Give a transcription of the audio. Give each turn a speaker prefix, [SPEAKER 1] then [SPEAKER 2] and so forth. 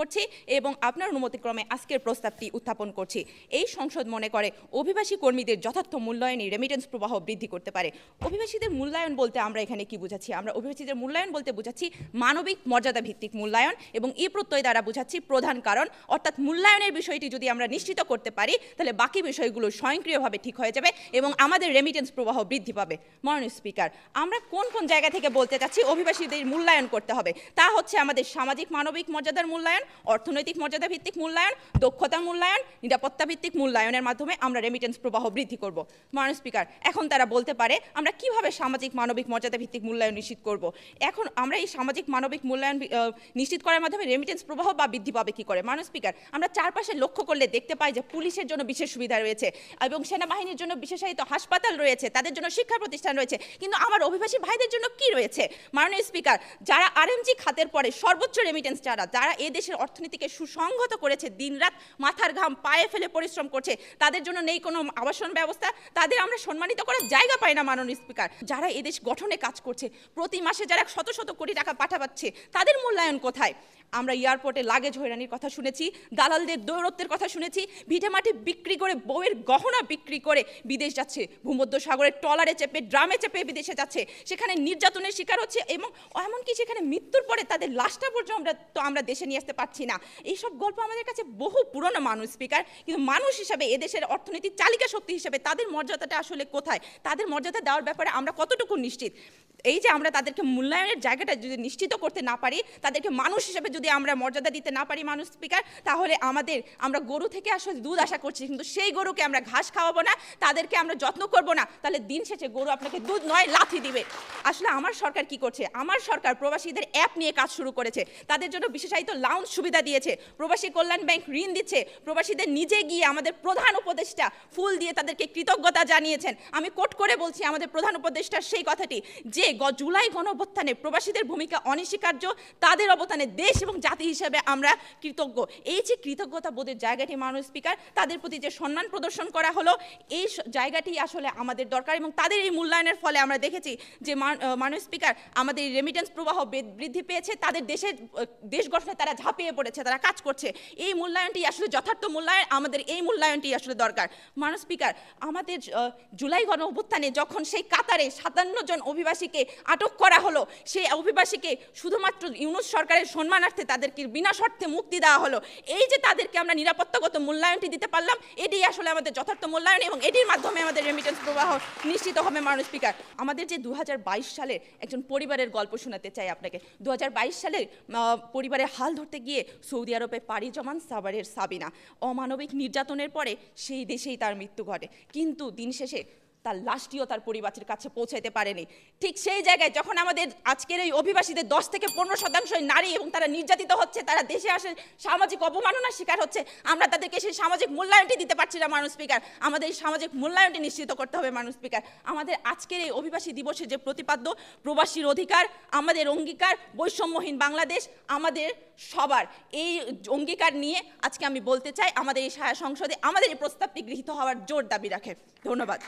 [SPEAKER 1] করছি এবং আপনার অনুমতিক্রমে আজকের প্রস্তাবটি উত্থাপন করছি। এই সংসদ মনে করে অভিবাসী কর্মীদের যথার্থ মূল্যায়নে রেমিটেন্স প্রবাহ বৃদ্ধি করতে পারে। অভিবাসীদের মূল্যায়ন বলতে আমরা এখানে কি বুঝাচ্ছি? আমরা অভিবাসীদের মূল্যায়ন বলতে বুঝাচ্ছি মানবিক মর্যাদা ভিত্তিক মূল্যায়ন এবং এই প্রত্যয় দ্বারা বুঝাচ্ছি প্রধান কারণ, অর্থাৎ মূল্যায়নের বিষয়টি যদি আমরা নিশ্চিত করতে পারি তাহলে বাকি বিষয়গুলো স্বয়ংক্রিয়ভাবে ঠিক হয়ে যাবে এবং আমাদের রেমিটেন্স প্রবাহ বৃদ্ধি পাবে। মাননীয় স্পিকার, আমরা কোন কোন জায়গা থেকে বলতে চাচ্ছি অভিবাসীদের মূল্যায়ন করতে হবে, তা হচ্ছে আমাদের সামাজিক মানবিক মর্যাদার মূল্যায়ন, অর্থনৈতিক মর্যাদা ভিত্তিক মূল্যায়ন, দক্ষতা মূল্যায়ন, নিরাপত্তা ভিত্তিক মূল্যায়নের মাধ্যমে আমরা রেমিটেন্স প্রবাহ বৃদ্ধি করব। মাননীয় স্পিকার, এখন তারা বলতে পারে আমরা কিভাবে সামাজিক মানবিক মর্যাদা ভিত্তিক মূল্যায়ন নিশ্চিত করব। এখন আমরা এই সামাজিক মানবিক মূল্যায়ন নিশ্চিত করার মাধ্যমে রেমিটেন্স প্রবাহ বা বৃদ্ধি পাবে কি করে? মাননীয় স্পিকার, আমরা চারপাশে লক্ষ্য করলে দেখতে পাই যে পুলিশের জন্য বিশেষ সুবিধা রয়েছে এবং সেনাবাহিনীর জন্য বিশেষায়িত হাসপাতাল রয়েছে, তাদের জন্য শিক্ষা প্রতিষ্ঠান রয়েছে, কিন্তু আমার অভিবাসী ভাইদের জন্য কি রয়েছে? মাননীয় স্পিকার, যারা আরএমজি খাতের পরে সর্বোচ্চ রেমিটেন্স যারা এই দেশের অর্থনীতিকে সুসংহত করেছে, দিনরাত মাথার ঘাম পায়ে ফেলে পরিশ্রম করছে, তাদের জন্য নেই কোনো আবাসন ব্যবস্থা, তাদের আমরা সম্মানিত করার জায়গা পাই না। মাননীয় স্পিকার, যারা এদেশ গঠনে কাজ করছে, প্রতি মাসে যারা শত শত কোটি টাকা পাঠাচ্ছে, তাদের মূল্যায়ন কোথায়? আমরা এয়ারপোর্টে লাগেজ হয়রানির কথা শুনেছি, দালালদের দৌরত্বের কথা শুনেছি, ভিটেমাটি বিক্রি করে, বউয়ের গহনা বিক্রি করে বিদেশ যাচ্ছে, ভূমধ্য সাগরের ট্রলারে চেপে, ড্রামে চেপে বিদেশে যাচ্ছে, সেখানে নির্যাতনের শিকার হচ্ছে এবং এমনকি সেখানে মৃত্যুর পরে তাদের লাশটা পর্যন্ত আমরা দেশে নিয়ে আসতে পারছি না। এইসব গল্প আমাদের কাছে বহু পুরনো। মানুষ স্পিকার, কিন্তু মানুষ হিসাবে এদেশের অর্থনীতির চালিকা শক্তি হিসেবে তাদের মর্যাদাটা আসলে কোথায়? তাদের মর্যাদা দেওয়ার ব্যাপারে আমরা কতটুকু নিশ্চিত? এই যে আমরা তাদেরকে মূল্যায়নের জায়গাটা যদি নিশ্চিত করতে না পারি, তাদেরকে মানুষ হিসেবে যদি আমরা মর্যাদা দিতে না পারি মানুষ স্পিকার, তাহলে আমরা গরু থেকে আসলে দুধ আশা করছি, কিন্তু সেই গরুকে আমরা ঘাস খাওয়াবো না, তাদেরকে আমরা যত্ন করব না, তাহলে দিন শেষে গরু আপনাকে দুধ নয় লাথি দিবে। আসলে আমার সরকার কি করছে? আমার সরকার প্রবাসীদের অ্যাপ নিয়ে কাজ শুরু করেছে, তাদের জন্য বিশেষায়িত লাউঞ্জ সুবিধা দিয়েছে, প্রবাসী কল্যাণ ব্যাংক ঋণ দিচ্ছে, প্রবাসীদের নিজে গিয়ে আমাদের প্রধান উপদেষ্টা ফুল দিয়ে তাদেরকে কৃতজ্ঞতা জানিয়েছেন। আমি কোট করে বলছি আমাদের প্রধান উপদেষ্টার সেই কথাটি যে জুলাই গণঅভ্যুত্থানে প্রবাসীদের ভূমিকা অনস্বীকার্য, তাদের অবদানে দেশ এবং জাতি হিসেবে আমরা কৃতজ্ঞ। এই যে কৃতজ্ঞতা বোধের জায়গাটি মাননীয় স্পিকার, তাদের প্রতি যে সম্মান প্রদর্শন করা হলো, এই জায়গাটি আসলে আমাদের দরকার এবং তাদের এই মূল্যায়নের ফলে আমরা দেখেছি যে মাননীয় স্পিকার, আমাদের রেমিটেন্স প্রবাহ বৃদ্ধি পেয়েছে, তাদের দেশ গঠনে তারা ঝাঁপিয়ে পড়েছে, তারা কাজ করছে। এই মূল্যায়নটি আসলে যথার্থ মূল্যায়ন, আমাদের এই মূল্যায়নটি আসলে দরকার। মাননীয় স্পিকার, আমাদের জুলাই গণঅভ্যুত্থানে যখন সেই কাতারে 57 জন অভিবাসীকে আটক করা হলো, সেই অভিবাসীকে শুধুমাত্র ইউনূস সরকারের সম্মানার্থে তাদেরকে বিনা শর্তে মুক্তি দেওয়া হলো। এই যে তাদেরকে আমরা নিরাপত্তাগত মূল্যায়নটি দিতে পারলাম, এটি আসলে আমাদের যথার্থ মূল্যায়ন এবং এটির মাধ্যমে আমাদের রেমিটেন্স প্রবাহ নিশ্চিত হবে। মাননীয় স্পিকার, আমাদের যে 2022 সালের একজন পরিবারের গল্প শোনাতে চাই আপনাকে। 2022 সালের পরিবারের হাল ধরতে গিয়ে সৌদি আরবে পাড়ি জমান সাভারের সাবিনা, অমানবিক নির্যাতনের পরে সেই দেশেই তার মৃত্যু ঘটে, কিন্তু দিন শেষে তার লাশটিও তার পরিবারের কাছে পৌঁছাইতে পারেনি। ঠিক সেই জায়গায় যখন আমাদের আজকের এই অভিবাসীদের 10 থেকে 15% নারী এবং তারা নির্যাতিত হচ্ছে, তারা দেশে আসে সামাজিক অবমাননার শিকার হচ্ছে, আমরা তাদেরকে সেই সামাজিক মূল্যায়নটি দিতে পারছি না। মাননীয় স্পিকার, আমাদের এই সামাজিক মূল্যায়নটি নিশ্চিত করতে হবে। মাননীয় স্পিকার, আমাদের আজকের এই অভিবাসী দিবসে যে প্রতিপাদ্য প্রবাসীর অধিকার, আমাদের অঙ্গীকার বৈষম্যহীন বাংলাদেশ, আমাদের সবার এই অঙ্গীকার নিয়ে আজকে আমি বলতে চাই আমাদের এই সংসদে আমাদের এই প্রস্তাবটি গৃহীত হওয়ার জোর দাবি রাখে। ধন্যবাদ।